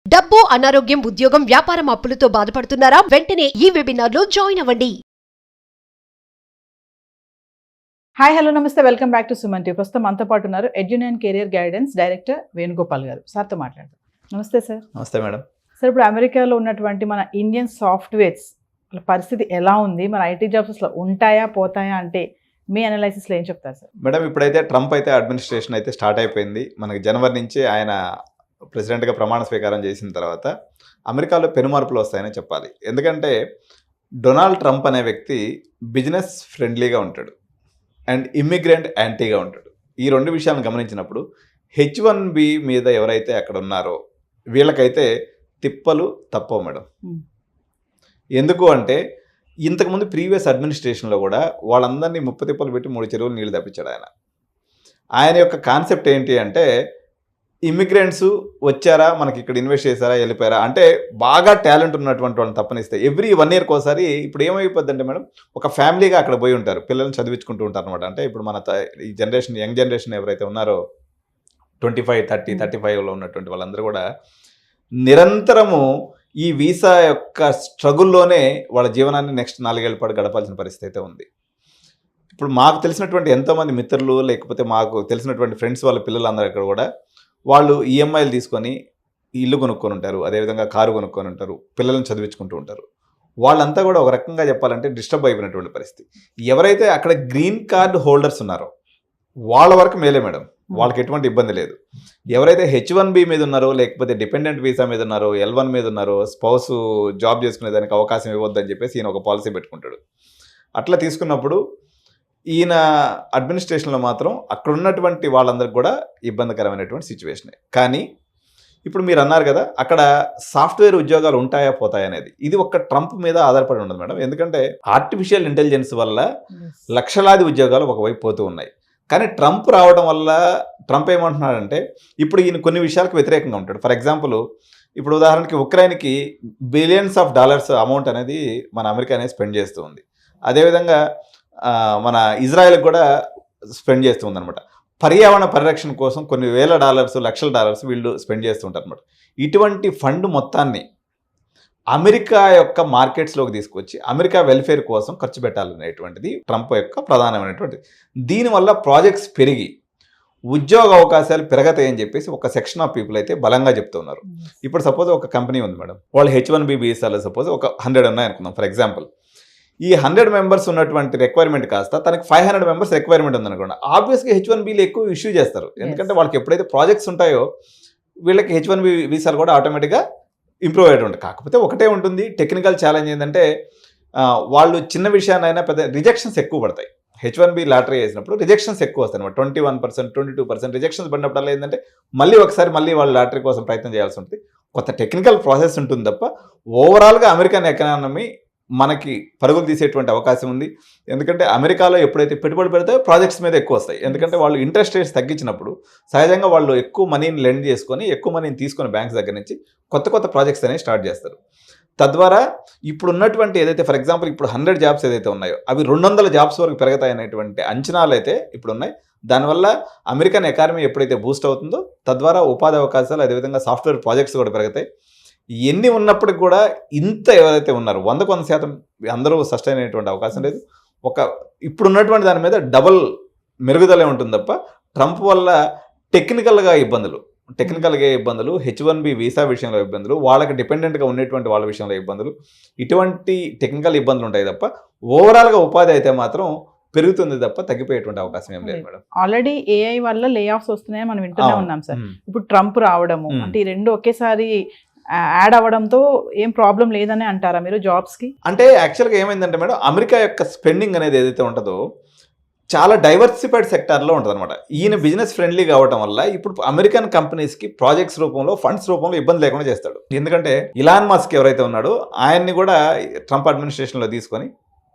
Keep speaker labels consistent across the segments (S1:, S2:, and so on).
S1: డబ్బు, అనారోగ్యం, ఉద్యోగం, వ్యాపారం అప్పులతో బాధపడుతున్నారా? వెంటనే ఈ వెబినార్లో జాయిన్ అవ్వండి.
S2: హాయ్ హలో నమస్తే, welcome back to Suman TV. ప్రస్తుతం మనతో పాటు ఉన్నారు ఎడ్యున్ కెరియర్ గైడెన్స్ డైరెక్టర్ వేణుగోపాల్ గారు. సార్తో మాట్లాడదాం. నమస్తే సార్.
S3: నమస్తే మేడం.
S2: సార్, ఇప్పుడు అమెరికాలో ఉన్నటువంటి మన ఇండియన్ సాఫ్ట్వేర్స్ పరిస్థితి ఎలా ఉంది? మన ఐటీ జాబ్స్ అసలు ఉంటాయా పోతాయా అంటే మీ అనాలైసిస్లో ఏం చెప్తారు సార్?
S3: మేడం, ఇప్పుడైతే ట్రంప్ అయితే అడ్మినిస్ట్రేషన్ అయితే స్టార్ట్ అయిపోయింది. మనకి జనవరి నుంచి ఆయన ప్రెసిడెంట్గా ప్రమాణ స్వీకారం చేసిన తర్వాత అమెరికాలో పెనుమార్పులు వస్తాయని చెప్పాలి. ఎందుకంటే డొనాల్డ్ ట్రంప్ అనే వ్యక్తి బిజినెస్ ఫ్రెండ్లీగా ఉంటాడు అండ్ ఇమ్మిగ్రెంట్ యాంటీగా ఉంటాడు. ఈ రెండు విషయాలను గమనించినప్పుడు H1B మీద ఎవరైతే అక్కడ ఉన్నారో వీళ్ళకైతే తిప్పలు తప్పవు మేడం. ఎందుకు అంటే ఇంతకుముందు ప్రీవియస్ అడ్మినిస్ట్రేషన్లో కూడా వాళ్ళందరినీ ముప్ప తిప్పలు పెట్టి 3 చెరువులు నీళ్లు తప్పించాడు ఆయన. ఆయన యొక్క కాన్సెప్ట్ ఏంటి అంటే ఇమ్మిగ్రెంట్స్ వచ్చారా, మనకి ఇక్కడ ఇన్వెస్ట్ చేశారా, వెళ్ళిపోయారా అంటే బాగా టాలెంట్ ఉన్నటువంటి వాళ్ళని తప్పనిస్తే ఎవ్రీ 1 ఇయర్కి ఒకసారి ఇప్పుడు ఏమైపోద్ది అంటే మేడం, ఒక ఫ్యామిలీగా అక్కడ పోయి ఉంటారు, పిల్లల్ని చదివించుకుంటూ ఉంటారు అనమాట. అంటే ఇప్పుడు మన ఈ జనరేషన్, యంగ్ జనరేషన్ ఎవరైతే ఉన్నారో 25, 30, 35లో ఉన్నటువంటి వాళ్ళందరూ కూడా నిరంతరము ఈ వీసా యొక్క స్ట్రగుల్లోనే వాళ్ళ జీవనాన్ని నెక్స్ట్ 4 ఏళ్ల పాటు గడపాల్సిన పరిస్థితి అయితే ఉంది. ఇప్పుడు మాకు తెలిసినటువంటి ఎంతోమంది మిత్రులు, లేకపోతే మాకు తెలిసినటువంటి ఫ్రెండ్స్ వాళ్ళ పిల్లలందరూ ఇక్కడ కూడా వాళ్ళు ఈఎంఐలు తీసుకొని ఇల్లు కొనుక్కొని ఉంటారు, అదేవిధంగా కారు కొనుక్కొని ఉంటారు, పిల్లలను చదివించుకుంటూ ఉంటారు. వాళ్ళంతా కూడా ఒక రకంగా చెప్పాలంటే డిస్టర్బ్ అయిపోయినటువంటి పరిస్థితి. ఎవరైతే అక్కడ గ్రీన్ కార్డ్ హోల్డర్స్ ఉన్నారో వాళ్ళ వరకు మేలే మేడం, వాళ్ళకి ఎటువంటి ఇబ్బంది లేదు. ఎవరైతే H1B మీద ఉన్నారో, లేకపోతే డిపెండెంట్ వీసా మీద ఉన్నారో, L1 మీద ఉన్నారో, స్పౌస్ జాబ్ చేసుకునే దానికి అవకాశం ఇవ్వద్దని చెప్పేసి ఈయన ఒక పాలసీ పెట్టుకుంటాడు. అట్లా తీసుకున్నప్పుడు ఈయన అడ్మినిస్ట్రేషన్లో మాత్రం అక్కడ ఉన్నటువంటి వాళ్ళందరికీ కూడా ఇబ్బందికరమైనటువంటి సిచ్యువేషనే. కానీ ఇప్పుడు మీరు అన్నారు కదా, అక్కడ సాఫ్ట్వేర్ ఉద్యోగాలు ఉంటాయా పోతాయా అనేది, ఇది ఒక్క ట్రంప్ మీద ఆధారపడి ఉండదు మేడం. ఎందుకంటే ఆర్టిఫిషియల్ ఇంటెలిజెన్స్ వల్ల లక్షలాది ఉద్యోగాలు ఒకవైపు పోతూ ఉన్నాయి. కానీ ట్రంప్ రావడం వల్ల ట్రంప్ ఏమంటున్నాడంటే ఇప్పుడు ఈయన కొన్ని విషయాలకు వ్యతిరేకంగా ఉంటాడు. ఫర్ ఎగ్జాంపుల్, ఇప్పుడు ఉదాహరణకి ఉక్రెయిన్కి బిలియన్స్ ఆఫ్ డాలర్స్ అమౌంట్ అనేది మన అమెరికా అనేది స్పెండ్ చేస్తూ ఉంది. అదేవిధంగా మన ఇజ్రాయెల్కి కూడా స్పెండ్ చేస్తూ ఉందన్నమాట. పర్యావరణ పరిరక్షణ కోసం కొన్ని వేల డాలర్స్, లక్షల డాలర్స్ వీళ్ళు స్పెండ్ చేస్తూ ఉంటారు అనమాట. ఇటువంటి ఫండ్ మొత్తాన్ని అమెరికా యొక్క మార్కెట్స్లోకి తీసుకొచ్చి అమెరికా వెల్ఫేర్ కోసం ఖర్చు పెట్టాలనేటువంటిది ట్రంప్ యొక్క ప్రధానమైనటువంటిది. దీనివల్ల ప్రాజెక్ట్స్ పెరిగి ఉద్యోగ అవకాశాలు పెరగతాయని చెప్పేసి ఒక సెక్షన్ ఆఫ్ పీపుల్ అయితే బలంగా చెప్తున్నారు. ఇప్పుడు సపోజ్ ఒక కంపెనీ ఉంది మేడం, వాళ్ళు H1B వీసాలో సపోజ్ ఒక 100 ఉన్నాయనుకుందాం ఫర్ ఎగ్జాంపుల్. ఈ 100 మెంబర్స్ ఉన్నటువంటి రిక్వైర్మెంట్ కాస్త తనకి 500 మెంబర్స్ రిక్వైర్మెంట్ ఉందనుకోండి, ఆబ్వియస్గా H1Bలు ఎక్కువ ఇష్యూ చేస్తారు. ఎందుకంటే వాళ్ళకి ఎప్పుడైతే ప్రాజెక్ట్స్ ఉంటాయో వీళ్ళకి H1B వీసాలు కూడా ఆటోమేటిక్గా ఇంప్రూవ్ అయ్యేది ఉంటుంది. కాకపోతే ఒకటే ఉంటుంది, టెక్నికల్ ఛాలెంజ్ ఏంటంటే వాళ్ళు చిన్న విషయాన్నైనా పెద్ద రిజెక్షన్స్ ఎక్కువ పడతాయి. H1B లాటరీ వేసినప్పుడు రిజెక్షన్స్ ఎక్కువ వస్తాయి అనమాట. 21%, 22% రిజెక్షన్స్ పడినప్పుడల్లా ఏంటంటే మళ్ళీ వాళ్ళు లాటరీ కోసం ప్రయత్నం చేయాల్సి ఉంటుంది. కొత్త టెక్నికల్ ప్రాసెస్ ఉంటుంది తప్ప ఓవరాల్గా అమెరికన్ ఎకానమీ మనకి పరుగులు తీసేటువంటి అవకాశం ఉంది. ఎందుకంటే అమెరికాలో ఎప్పుడైతే పెట్టుబడి పెడితే ప్రాజెక్ట్స్ మీద ఎక్కువ వస్తాయి. ఎందుకంటే వాళ్ళు ఇంట్రెస్ట్ రేట్స్ తగ్గించినప్పుడు సహజంగా వాళ్ళు ఎక్కువ మనీని లెండ్ చేసుకొని, ఎక్కువ మనీని తీసుకొని బ్యాంక్స్ దగ్గర నుంచి కొత్త ప్రాజెక్ట్స్ అనేవి స్టార్ట్ చేస్తారు. తద్వారా ఇప్పుడు ఉన్నటువంటి ఏదైతే ఫర్ ఎగ్జాంపుల్ ఇప్పుడు 100 జాబ్స్ ఏదైతే ఉన్నాయో అవి 200 జాబ్స్ వరకు పెరుగుతాయనేటువంటి అంచనాలు అయితే ఇప్పుడు ఉన్నాయి. దానివల్ల అమెరికన్ ఎకానమీ ఎప్పుడైతే బూస్ట్ అవుతుందో తద్వారా ఉపాధి అవకాశాలు, అదేవిధంగా సాఫ్ట్వేర్ ప్రాజెక్ట్స్ కూడా పెరుగుతాయి. ఎన్ని ఉన్నప్పటికి కూడా ఇంత ఎవరైతే ఉన్నారో 100% అందరూ సస్టైన్ అయ్యేటువంటి అవకాశం లేదు. ఇప్పుడున్నటువంటి దాని మీద డబల్ మెరుగుదలే ఉంటుంది తప్ప ట్రంప్ వల్ల టెక్నికల్గా ఇబ్బందులు, H1B వీసా విషయంలో ఇబ్బందులు, వాళ్ళకి డిపెండెంట్గా ఉండేటువంటి వాళ్ళ విషయంలో ఇబ్బందులు, ఇటువంటి టెక్నికల్ ఇబ్బందులు ఉంటాయి తప్ప ఓవరాల్గా ఉపాధి అయితే మాత్రం పెరుగుతుంది తప్ప తగ్గిపోయేటువంటి అవకాశం ఏం లేదు మేడం.
S2: ఆల్రెడీ AI వల్ల లే ఆఫ్స్ వస్తున్నాయని మనం వింటూనే ఉన్నాం సార్. ఇప్పుడు ట్రంప్ రావడము అంటే ఈ రెండు ఒకేసారి యాడ్ అవ్వడంతో ఏం ప్రాబ్లం లేదని అంటారా మీరు జాబ్స్కి?
S3: అంటే యాక్చువల్గా ఏమైందంటే మేడం, అమెరికా యొక్క స్పెండింగ్ అనేది ఏదైతే ఉంటుందో చాలా డైవర్సిఫైడ్ సెక్టార్లో ఉంటుంది అనమాట. ఈయన బిజినెస్ ఫ్రెండ్లీ కావడం వల్ల ఇప్పుడు అమెరికన్ కంపెనీస్కి ప్రాజెక్ట్స్ రూపంలో, ఫండ్స్ రూపంలో ఇబ్బంది లేకుండా చేస్తాడు. ఎందుకంటే ఇలాన్ మస్క్ ఎవరైతే ఉన్నాడో ఆయన్ని కూడా ట్రంప్ అడ్మినిస్ట్రేషన్లో తీసుకొని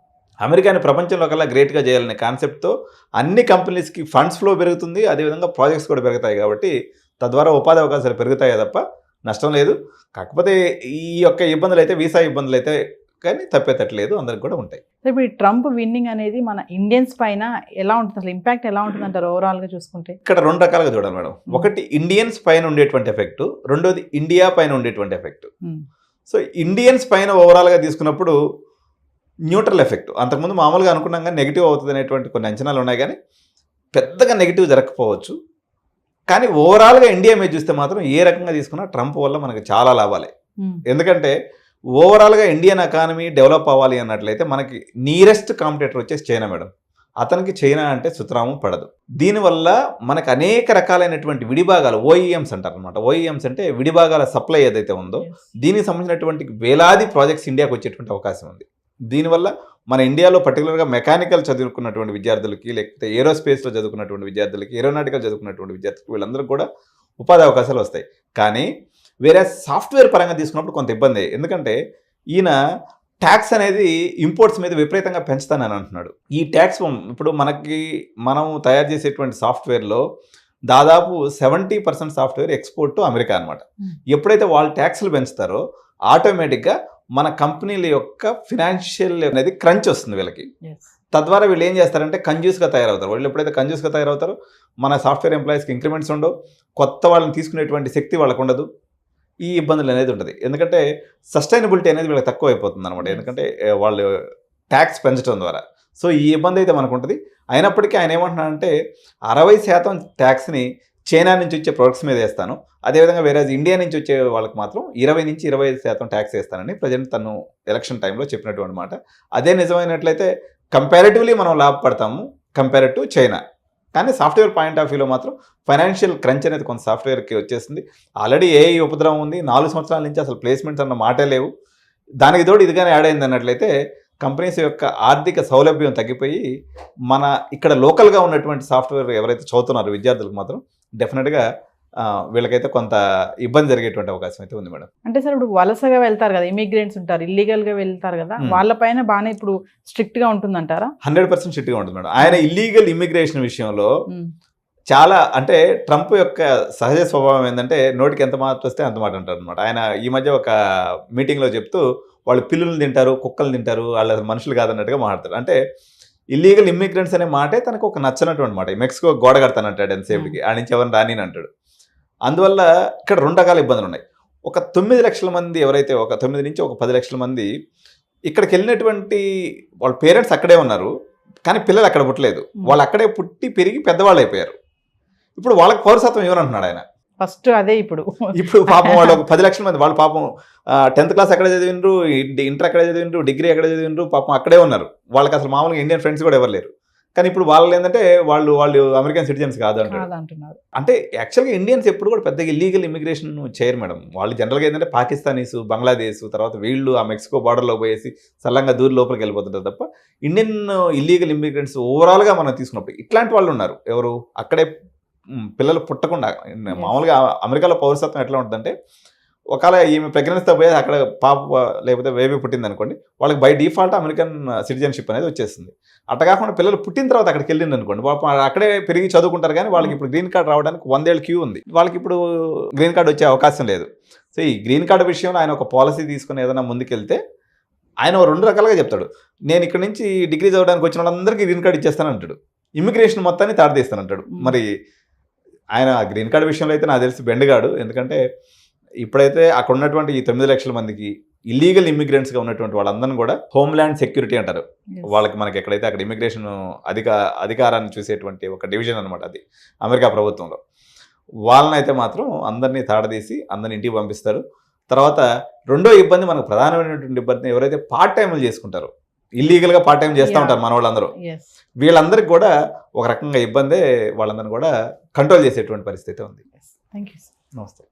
S3: అమెరికాని ప్రపంచంలో కల్లా గ్రేట్గా చేయాలనే కాన్సెప్ట్తో అన్ని కంపెనీస్కి ఫండ్స్ ఫ్లో పెరుగుతుంది, అదేవిధంగా ప్రాజెక్ట్స్ కూడా పెరుగుతాయి. కాబట్టి తద్వారా ఉపాధి అవకాశాలు పెరుగుతాయి తప్ప నష్టం లేదు. కాకపోతే ఈ యొక్క ఇబ్బందులు అయితే, వీసా ఇబ్బందులు అయితే కానీ తప్పేటట్లేదు, అందరికి కూడా ఉంటాయి.
S2: సో ఇప్పుడు ఈ ట్రంప్ విన్నింగ్ అనేది మన ఇండియన్స్ పైన ఎలా ఉంటుంది, అసలు ఇంపాక్ట్ ఎలా ఉంటుంది అంటారు ఓవరాల్ గా చూసుకుంటే?
S3: ఇక్కడ 2 రకాలుగా చూడాలి మేడం. ఒకటి ఇండియన్స్ పైన ఉండేటువంటి ఎఫెక్ట్, రెండోది ఇండియా పైన ఉండేటువంటి ఎఫెక్ట్. సో ఇండియన్స్ పైన ఓవరాల్గా తీసుకున్నప్పుడు న్యూట్రల్ ఎఫెక్ట్. అంతకుముందు మామూలుగా అనుకున్నాం కానీ నెగిటివ్ అవుతుంది అనేటువంటి కొన్ని అంచనాలు ఉన్నాయి, కానీ పెద్దగా నెగిటివ్ జరగకపోవచ్చు. కానీ ఓవరాల్గా ఇండియా మీద చూస్తే మాత్రం ఏ రకంగా తీసుకున్నా ట్రంప్ వల్ల మనకు చాలా లాభాలే. ఎందుకంటే ఓవరాల్గా ఇండియన్ ఎకానమీ డెవలప్ అవ్వాలి అన్నట్లయితే మనకి నియరెస్ట్ కాంపిటేటర్ వచ్చేసి చైనా మేడం. అతనికి చైనా అంటే సుతరాము పడదు. దీనివల్ల మనకు అనేక రకాలైనటువంటి విడిభాగాలు, ఓఈఎంస్ అంటారు అనమాట. ఓఈఎంస్ అంటే విడిభాగాల సప్లై ఏదైతే ఉందో దీనికి సంబంధించినటువంటి వేలాది ప్రాజెక్ట్స్ ఇండియాకి వచ్చేటువంటి అవకాశం ఉంది. దీనివల్ల మన ఇండియాలో పర్టికులర్గా మెకానికల్ చదువుకున్నటువంటి విద్యార్థులకి, లేకపోతే ఏరోస్పేస్లో చదువుకున్నటువంటి విద్యార్థులకి, ఏరోనాటికల్ చదువుకున్నటువంటి విద్యార్థులకి వీళ్ళందరికీ కూడా ఉపాధి అవకాశాలు వస్తాయి. కానీ వేరే సాఫ్ట్వేర్ పరంగా తీసుకున్నప్పుడు కొంత ఇబ్బంది. ఎందుకంటే ఈయన ట్యాక్స్ అనేది ఇంపోర్ట్స్ మీద విపరీతంగా పెంచుతానని అంటున్నాడు. ఈ ట్యాక్స్ ఇప్పుడు మనం తయారు చేసేటువంటి సాఫ్ట్వేర్లో దాదాపు 70% సాఫ్ట్వేర్ ఎక్స్పోర్ట్ టు అమెరికా అనమాట. ఎప్పుడైతే వాళ్ళు ట్యాక్స్లు పెంచుతారో ఆటోమేటిక్గా మన కంపెనీల యొక్క ఫినాన్షియల్ అనేది క్రంచ్ వస్తుంది వీళ్ళకి. తద్వారా వీళ్ళు ఏం చేస్తారంటే కంజ్యూస్గా తయారవుతారు. వాళ్ళు ఎప్పుడైతే కంజ్యూస్గా తయారవుతారో మన సాఫ్ట్వేర్ ఎంప్లాయీస్కి ఇంక్రిమెంట్స్ ఉండవు, కొత్త వాళ్ళని తీసుకునేటువంటి శక్తి వాళ్ళకు ఉండదు. ఈ ఇబ్బందులు అనేది ఉంటుంది. ఎందుకంటే సస్టైనబిలిటీ అనేది వీళ్ళకి తక్కువ అయిపోతుంది అనమాట. ఎందుకంటే వాళ్ళు ట్యాక్స్ పెంచడం ద్వారా. సో ఈ ఇబ్బంది అయితే మనకు ఉంటుంది. అయినప్పటికీ ఆయన ఏమంటున్నాడంటే 60% ట్యాక్స్ని చైనా నుంచి వచ్చే ప్రొడక్ట్స్ మీద వేస్తాను, అదేవిధంగా వేరే ఇండియా నుంచి వచ్చే వాళ్ళకి మాత్రం 20 నుంచి 25% ట్యాక్స్ వేస్తానని ప్రజెంట్ తను ఎలక్షన్ టైంలో చెప్పినటువంటి మాట. అదే నిజమైనట్లయితే కంపారిటివ్లీ మనం లాభపడతాము కంపేర్ టు చైనా. కానీ సాఫ్ట్వేర్ పాయింట్ ఆఫ్ వ్యూలో మాత్రం ఫైనాన్షియల్ క్రంచ్ అనేది కొంత సాఫ్ట్వేర్కి వచ్చేసింది. ఆల్రెడీ ఏఐ ఉపద్రవం ఉంది. 4 సంవత్సరాల నుంచి అసలు ప్లేస్మెంట్స్ అన్న మాటే లేవు. దానికి తోడు ఇదిగానే యాడ్ అయింది అన్నట్లయితే కంపెనీస్ యొక్క ఆర్థిక సౌలభ్యం తగ్గిపోయి మన ఇక్కడ లోకల్గా ఉన్నటువంటి సాఫ్ట్వేర్ ఎవరైతే చదువుతున్నారో విద్యార్థులకు మాత్రం డెఫినెట్గా వీళ్ళకైతే కొంత ఇబ్బంది జరిగేటువంటి అవకాశం అయితే ఉంది మేడం.
S2: అంటే సార్ ఇప్పుడు వలసగా వెళ్తారు కదా, ఇమిగ్రెంట్స్ ఉంటారు, ఇల్లీగల్గా వెళ్తారు కదా, వాళ్ళపైన బాగానే ఇప్పుడు స్ట్రిక్ట్గా ఉంటుందంటారా?
S3: 100% స్ట్రిక్ట్గా ఉంటుంది మేడం. ఆయన ఇల్లీగల్ ఇమిగ్రేషన్ విషయంలో చాలా, అంటే ట్రంప్ యొక్క సహజ స్వభావం ఏంటంటే నోటికి ఎంత మాట వస్తే అంత మాట అంటారు అనమాట. ఆయన ఈ మధ్య ఒక మీటింగ్లో చెప్తూ వాళ్ళు పిల్లులు తింటారు, కుక్కలు తింటారు, వాళ్ళు మనుషులు కాదన్నట్టుగా మాట్లాడతారు. అంటే ఇల్లీగల్ ఇమ్మిగ్రెంట్స్ అనే మాటే తనకు ఒక నచ్చనటువంటి మాట. మెక్సికో గోడ కడతానంటాడు ఎంతసేపుకి, ఆ నుంచి ఎవరిని రాని అంటాడు. అందువల్ల ఇక్కడ 2 రకాల ఇబ్బందులు ఉన్నాయి. ఒక 9 లక్షల మంది ఎవరైతే, ఒక 9 నుంచి ఒక 10 లక్షల మంది ఇక్కడికి వెళ్ళినటువంటి వాళ్ళ పేరెంట్స్ అక్కడే ఉన్నారు, కానీ పిల్లలు అక్కడ పుట్టలేదు. వాళ్ళు అక్కడే పుట్టి పెరిగి పెద్దవాళ్ళు అయిపోయారు. ఇప్పుడు వాళ్ళకి పౌరసత్వం ఇవ్వనంటున్నాడు ఆయన.
S2: ఫస్ట్ అదే ఇప్పుడు
S3: పాపం వాళ్ళు ఒక 10 లక్షల మంది, వాళ్ళు పాపం 10th క్లాస్ ఎక్కడ చదివిండ్రు, ఇంటర్ ఎక్కడ చదివిండ్రు, డిగ్రీ ఎక్కడ చదివిండ్రు, పాపం అక్కడే ఉన్నారు. వాళ్ళకి అసలు మామూలుగా ఇండియన్ ఫ్రెండ్స్ కూడా ఎవరు లేరు. కానీ ఇప్పుడు వాళ్ళు ఏంటంటే వాళ్ళు అమెరికన్ సిటిజన్స్ కాదు అంటున్నారు. అంటే యాక్చువల్గా ఇండియన్స్ ఎప్పుడు కూడా పెద్దగా ఇల్లీగల్ ఇమిగ్రేషన్ చేయరు మేడం. వాళ్ళు జనరల్గా ఏంటంటే పాకిస్తానీస్, బంగ్లాదేశ్, తర్వాత వీళ్ళు ఆ మెక్సికో బార్డర్లో పోయేసి సల్లంగా దూరి లోపలికి వెళ్ళిపోతుంటారు తప్ప ఇండియన్ ఇల్లీగల్ ఇమిగ్రెంట్స్ ఓవరాల్గా మనం తీసుకున్నప్పుడు ఇట్లాంటి వాళ్ళు ఉన్నారు. ఎవరు అక్కడే పిల్లలు పుట్టకుండా, మామూలుగా అమెరికాలో పౌరసత్వం ఎట్లా ఉంటుందంటే ఒకవేళ ఈమె ప్రెగ్నెన్సీతో పోయి అక్కడ పాప లేకపోతే బేబీ పుట్టింది అనుకోండి, వాళ్ళకి బై డిఫాల్ట్ అమెరికన్ సిటిజన్షిప్ అనేది వచ్చేస్తుంది. అట్లా కాకుండా పిల్లలు పుట్టిన తర్వాత అక్కడికి వెళ్ళింది అనుకోండి, పాపం అక్కడే పెరిగి చదువుకుంటారు, కానీ వాళ్ళకి ఇప్పుడు గ్రీన్ కార్డ్ రావడానికి 100 ఏళ్ళ క్యూ ఉంది. వాళ్ళకి ఇప్పుడు గ్రీన్ కార్డ్ వచ్చే అవకాశం లేదు. సో ఈ గ్రీన్ కార్డు విషయంలో ఆయన ఒక పాలసీ తీసుకుని ఏదైనా ముందుకెళ్తే ఆయన 2 రకాలుగా చెప్తాడు. నేను ఇక్కడ నుంచి డిగ్రీ చదవడానికి వచ్చిన వాళ్ళందరికీ గ్రీన్ కార్డు ఇచ్చేస్తానంటాడు, ఇమిగ్రేషన్ మొత్తాన్ని తాడదీస్తానంటాడు. మరి ఆయన గ్రీన్ కార్డు విషయంలో అయితే నాకు తెలిసి బెండగాడు. ఎందుకంటే ఇప్పుడైతే అక్కడ ఉన్నటువంటి ఈ 9 లక్షల మందికి ఇల్లీగల్ ఇమిగ్రెంట్స్గా ఉన్నటువంటి వాళ్ళందరినీ కూడా హోమ్ల్యాండ్ సెక్యూరిటీ అంటారు. వాళ్ళకి మనకి ఎక్కడైతే అక్కడ ఇమిగ్రేషన్ అధికారాన్ని చూసేటువంటి ఒక డివిజన్ అనమాట అది అమెరికా ప్రభుత్వంలో. వాళ్ళనైతే మాత్రం అందరినీ తాడదీసి అందరిని ఇంటికి పంపిస్తారు. తర్వాత రెండో ఇబ్బంది, మనకు ప్రధానమైనటువంటి ఇబ్బంది ఎవరైతే పార్ట్ టైంలు చేసుకుంటారో, ఇల్లీగల్గా పార్ట్ టైం చేస్తూ ఉంటారు మన వాళ్ళందరూ, వీళ్ళందరికీ కూడా ఒక రకంగా ఇబ్బందే. వాళ్ళందరినీ కూడా కంట్రోల్ చేసేటువంటి పరిస్థితి ఉంది.
S2: Thank you.
S3: నమస్తే.